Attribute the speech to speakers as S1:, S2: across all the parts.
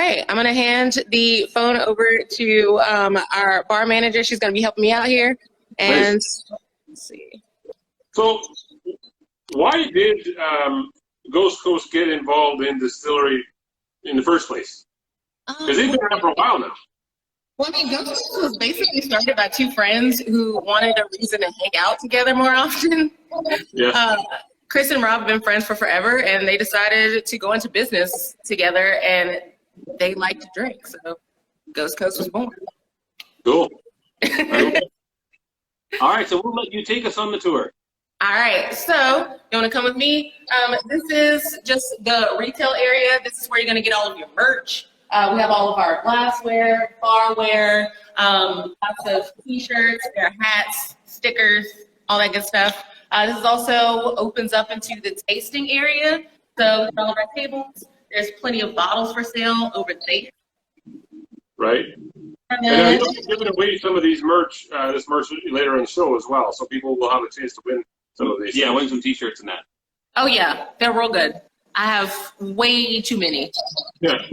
S1: right, I'm gonna hand the phone over to our bar manager. She's gonna be helping me out here. And
S2: Nice.
S1: let's see.
S2: So, why did Ghost Coast get involved in Distillery in the first place? Because they've been around for a while now.
S1: Well, I mean, Ghost Coast was basically started by two friends who wanted a reason to hang out together more often.
S2: Yeah.
S1: Chris and Rob have been friends for forever, and they decided to go into business together, and they like to drink, so Ghost Coast was born.
S2: Cool. All right, so we'll let you take us on the tour.
S1: All right, so you want to come with me? This is just the retail area. This is where you're going to get all of your merch. We have all of our glassware, barware, lots of t-shirts, there are hats, stickers, all that good stuff. This is also opens up into the tasting area. So all of our tables, there's plenty of bottles for sale over there.
S2: Right. And you're giving away some of these merch, this merch later in the show as well, so people will have a chance to win some of these. Yeah, win some t-shirts and that.
S1: Oh yeah, they're real good. I have way too many.
S2: Yeah.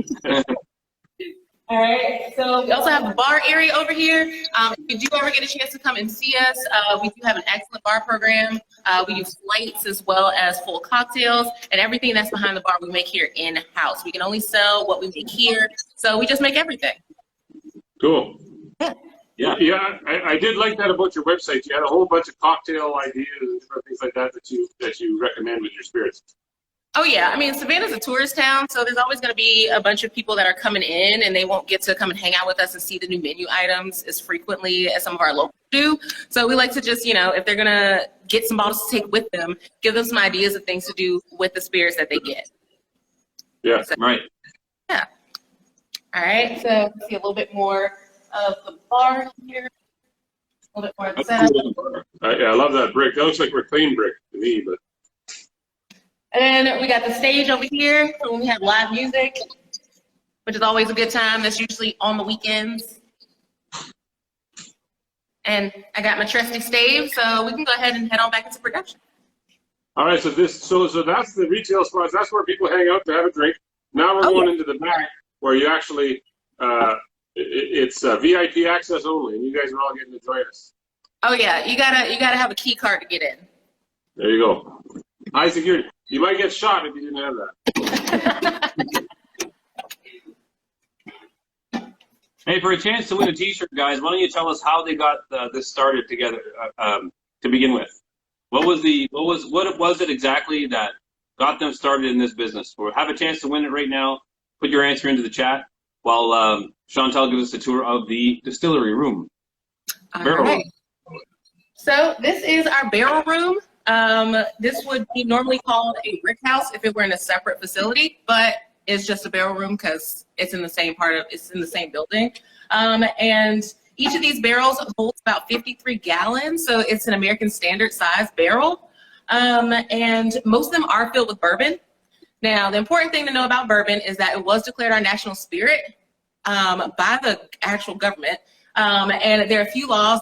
S1: All right, so we also have the bar area over here. If you do ever get a chance to come and see us, we do have an excellent bar program. We do flights as well as full cocktails, and everything that's behind the bar we make here in-house. We can only sell what we make here, so we just make everything.
S2: Cool. Yeah. I did like that about your website. You had a whole bunch of cocktail ideas and different things like that that you recommend with your spirits.
S1: Oh yeah, I mean, Savannah's a tourist town, so there's always going to be a bunch of people that are coming in, and they won't get to come and hang out with us and see the new menu items as frequently as some of our locals do. So we like to just, if they're going to get some bottles to take with them, give them some ideas of things to do with the spirits that they get.
S2: Yeah,
S1: so,
S2: right.
S1: Yeah. All right, so let's see a little bit more of the bar here. A little bit more of the setup.
S2: Cool. I love that brick. That looks like reclaimed brick to me, but.
S1: And then we got the stage over here for when we have live music, which is always a good time. That's usually on the weekends. And I got my trusty stave, so we can go ahead and head on back into production.
S2: All right, so that's the retail spots. That's where people hang out to have a drink. Now we're going into the back where you actually, it's VIP access only, and you guys are all getting to join us.
S1: Oh yeah, you gotta have a key card to get in.
S2: There you go. High security. You might get shot if you didn't have that. Hey, for a chance to win a T-shirt, guys, why don't you tell us how they got this started together to begin with? What was it exactly that got them started in this business? Or have a chance to win it right now. Put your answer into the chat while Chantel gives us a tour of the distillery room. Barrel room.
S1: So this is our barrel room. This would be normally called a brick house if it were in a separate facility, but it's just a barrel room because it's in the same building. And each of these barrels holds about 53 gallons, so it's an American standard size barrel. And most of them are filled with bourbon. Now, the important thing to know about bourbon is that it was declared our national spirit by the actual government. And there are a few laws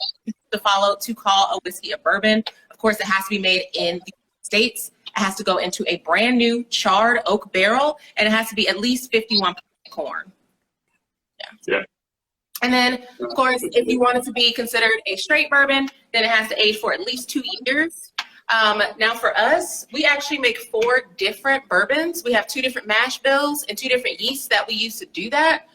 S1: to follow to call a whiskey a bourbon. Of course, it has to be made in the States. It has to go into a brand new charred oak barrel, and it has to be at least 51% corn. Yeah. And then, of course, if you want it to be considered a straight bourbon, then it has to age for at least 2 years. Now for us, we actually make 4 different bourbons. We have 2 different mash bills and 2 different yeasts that we use to do that.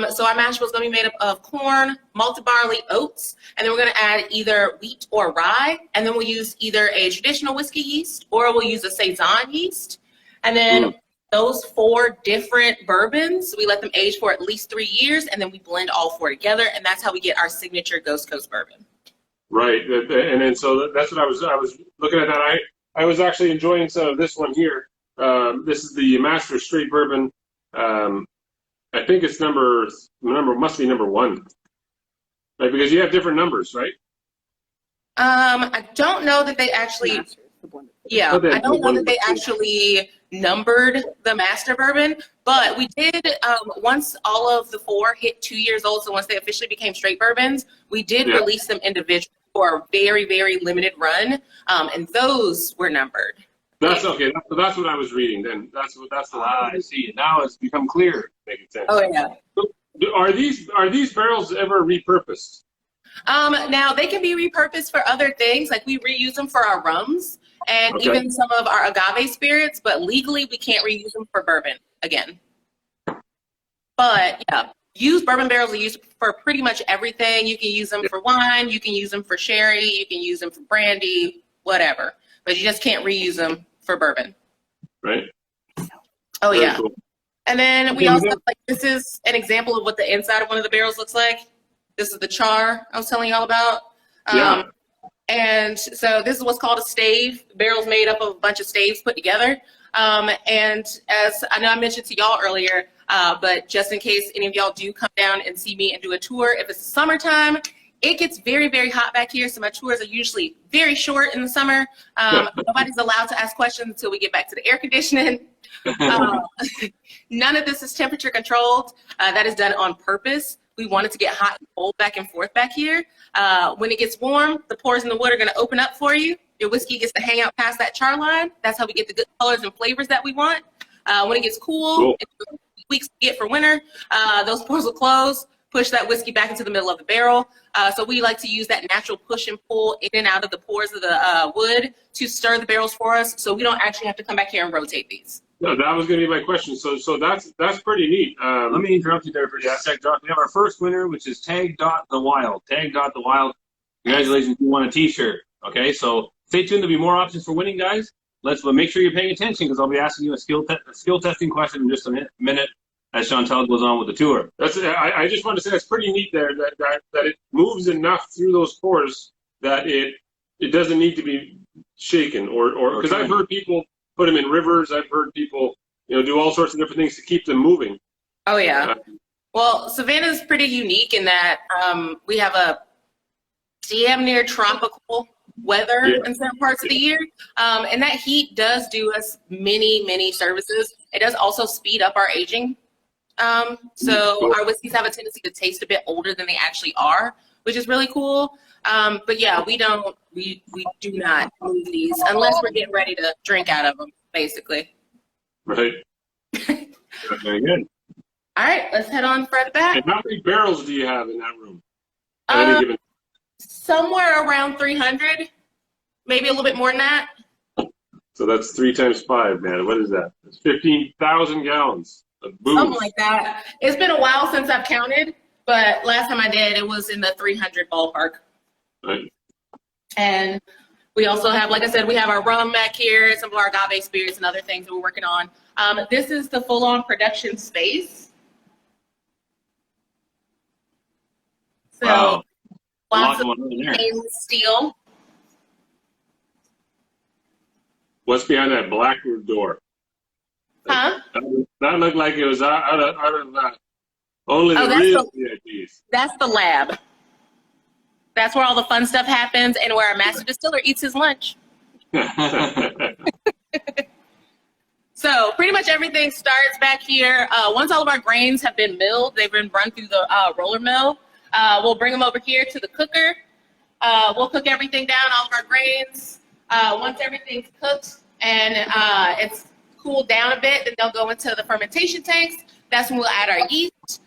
S1: So our mash bill is going to be made up of corn, malted barley, oats, and then we're going to add either wheat or rye. And then we'll use either a traditional whiskey yeast or we'll use a Saison yeast. And then those 4 different bourbons, we let them age for at least 3 years, and then we blend all 4 together, and that's how we get our signature Ghost Coast bourbon. Right, and then so that's what I was looking at that. I was actually enjoying some of this one here. This is the Master Straight Bourbon. I think it's must be number 1, right? Because you have different numbers, right? I don't know that they actually. Yeah, I don't know that they actually numbered the master bourbon, but we did, once all of the 4 hit 2 years old, so once they officially became straight bourbons, we did release them individually for a very, very limited run, and those were numbered.
S3: That's okay. That's what I was reading. Then that's the one.
S2: I see. Now it's become clear. Making sense.
S1: Oh yeah.
S3: So, are these barrels ever repurposed?
S1: Now they can be repurposed for other things. Like we reuse them for our rums and even some of our agave spirits, but legally we can't reuse them for bourbon again. But yeah, used bourbon barrels are used for pretty much everything. You can use them for wine, you can use them for sherry, you can use them for brandy, whatever. But you just can't reuse them for bourbon.
S3: Right.
S1: Oh
S3: Very
S1: yeah.
S3: cool.
S1: And then we also, like, this is an example of what the inside of one of the barrels looks like. This is the char I was telling y'all about.
S3: Yeah.
S1: And so this is what's called a stave. The barrel's made up of a bunch of staves put together. And as I know I mentioned to y'all earlier, but just in case any of y'all do come down and see me and do a tour, if it's summertime, it gets very, very hot back here. So my tours are usually very short in the summer. Nobody's allowed to ask questions until we get back to the air conditioning. None of this is temperature controlled. That is done on purpose. We want it to get hot and cold back and forth back here. When it gets warm, the pores in the wood are going to open up for you. Your whiskey gets to hang out past that char line. That's how we get the good colors and flavors that we want. When it gets cool, weeks to get for winter, those pores will close, push that whiskey back into the middle of the barrel. So we like to use that natural push and pull in and out of the pores of the wood to stir the barrels for us, so we don't actually have to come back here and rotate these.
S3: No, that was going to be my question. So that's pretty neat.
S2: Let me interrupt you there for just a sec, Josh. We have our first winner, which is Tag.the-Wild. Tag.the-Wild. Congratulations, you won a T-shirt. Okay, so stay tuned. There'll be more options for winning, guys. Let's make sure you're paying attention, because I'll be asking you a skill testing question in just a minute as Chantel goes on with the tour.
S3: I just want to say that's pretty neat there, that it moves enough through those pores that it doesn't need to be shaken, or because I've heard people put them in rivers. I've heard people, do all sorts of different things to keep them moving.
S1: Oh yeah. Well, Savannah's pretty unique in that we have a damn near tropical weather in certain parts of the year, and that heat does do us many services. It does also speed up our aging. So our whiskeys have a tendency to taste a bit older than they actually are, which is really cool. But yeah, we do not move these unless we're getting ready to drink out of them, basically.
S3: Right. Very good.
S1: All right, let's head on further back.
S3: And how many barrels do you have in that room? At any given?
S1: Somewhere around 300, maybe a little bit more than that.
S3: So that's 3 times 5, man. What is that? That's 15,000 gallons of booze.
S1: Something like that. It's been a while since I've counted, but last time I did, it was in the 300 ballpark.
S3: Right.
S1: And we also have, like I said, we have our rum back here, some of our agave spirits and other things that we're working on. This is the full-on production space. So
S2: wow.
S1: lots of stainless steel.
S3: What's behind that black door?
S1: Huh?
S3: That looked like it was out of only the real VIPs. That's
S1: the lab. That's where all the fun stuff happens and where our master distiller eats his lunch. So pretty much everything starts back here. Once all of our grains have been milled, they've been run through the roller mill, we'll bring them over here to the cooker. We'll cook everything down, all of our grains. Once everything's cooked and it's cooled down a bit, then they'll go into the fermentation tanks. That's when we'll add our yeast.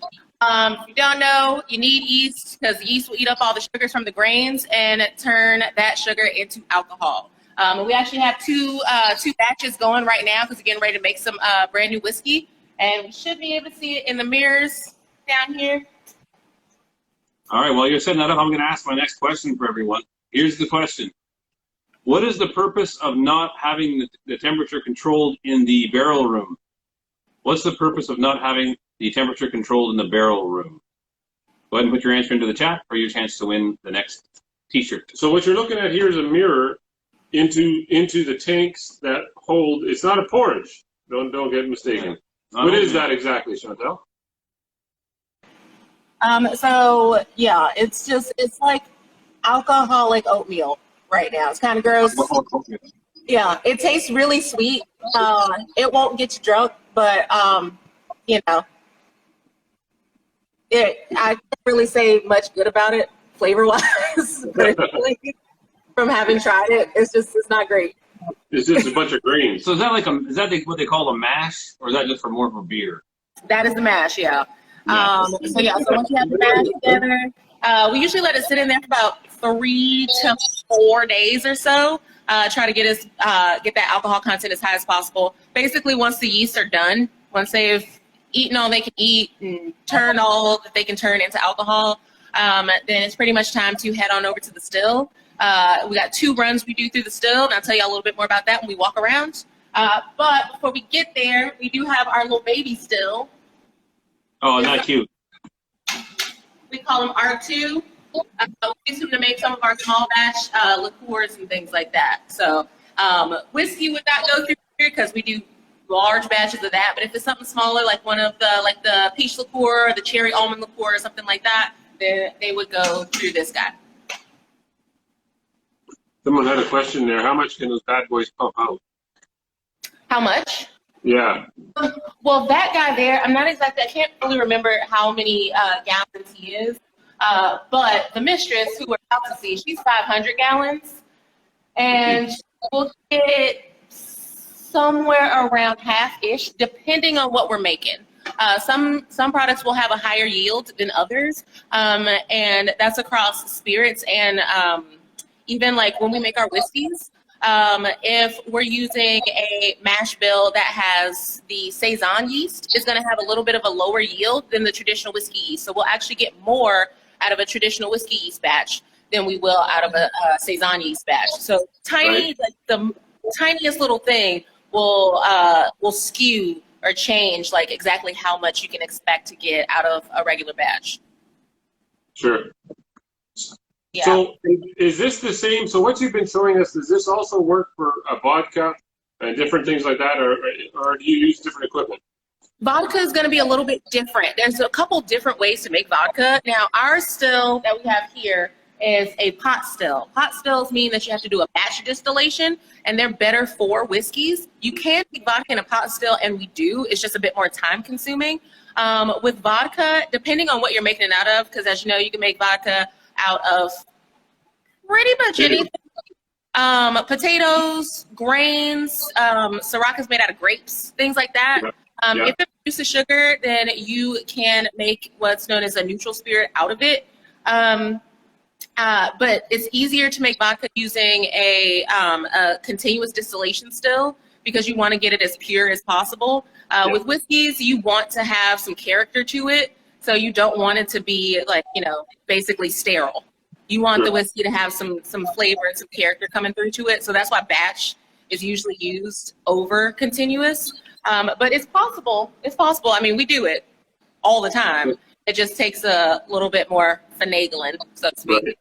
S1: If you don't know, you need yeast because the yeast will eat up all the sugars from the grains and turn that sugar into alcohol. And we actually have two batches going right now because we're getting ready to make some brand new whiskey. And we should be able to see it in the mirrors down here.
S2: All right, while you're setting that up, I'm going to ask my next question for everyone. Here's the question. What is the purpose of not having the temperature controlled in the barrel room? What's the purpose of not having the temperature controlled in the barrel room? Go ahead and put your answer into the chat for your chance to win the next T-shirt.
S3: So what you're looking at here is a mirror into the tanks that hold. It's not a porridge. Don't get mistaken. What is that exactly, Chantel?
S1: So yeah, it's like alcoholic oatmeal right now. It's kind of gross. Yeah, it tastes really sweet. It won't get you drunk, but you know, I can't really say much good about it flavor-wise. From having tried it, it's not great.
S3: It's just a bunch of grains.
S2: So is that what they call a mash, or is that just for more of a beer?
S1: That is the mash, yeah. So once you have the mash together, we usually let it sit in there for about 3 to 4 days or so. Try to get that alcohol content as high as possible. Basically, once the yeasts are done, once they've eaten all they can eat and turned all that they can turn into alcohol, then it's pretty much time to head on over to the still. We got 2 runs we do through the still, and I'll tell you a little bit more about that when we walk around. But before we get there, we do have our little baby still.
S2: Oh, not cute.
S1: We call them R2. We use them to make some of our small batch liqueurs and things like that. So whiskey would not go through here because we do large batches of that. But if it's something smaller, like one of the peach liqueur or the cherry almond liqueur or something like that, then they would go through this guy.
S3: Someone had a question there. How much can those bad boys pump out?
S1: How much?
S3: Yeah.
S1: Well, that guy there, I can't really remember how many gallons he is. But the mistress, who we're about to see, she's 500 gallons. And we'll get somewhere around half-ish, depending on what we're making. Some products will have a higher yield than others. And that's across spirits and even like when we make our whiskeys. If we're using a mash bill that has the Saison yeast, it's going to have a little bit of a lower yield than the traditional whiskey yeast. So we'll actually get more out of a traditional whiskey yeast batch than we will out of a Saison yeast batch. So tiny, like the tiniest little thing will skew or change like exactly how much you can expect to get out of a regular batch.
S3: Sure.
S1: Yeah.
S3: So is this the same? So what you've been showing us, does this also work for a vodka and different things like that, or do you use different equipment?
S1: Vodka is going to be a little bit different. There's a couple different ways to make vodka. Now, our still that we have here is a pot still. Pot stills mean that you have to do a batch distillation, and they're better for whiskeys. You can make vodka in a pot still, and we do. It's just a bit more time consuming. With vodka, depending on what you're making it out of, because as you know, you can make vodka out of pretty much anything. Potatoes, grains, Ciroc is made out of grapes, things like that. If it produces sugar, then you can make what's known as a neutral spirit out of it. But it's easier to make vodka using a continuous distillation still because you want to get it as pure as possible. With whiskeys, you want to have some character to it. So you don't want it to be like, basically sterile. You want the whiskey to have some flavor and some character coming through to it. So that's why batch is usually used over continuous. But it's possible. It's possible. I mean, we do it all the time. It just takes a little bit more finagling, so to speak.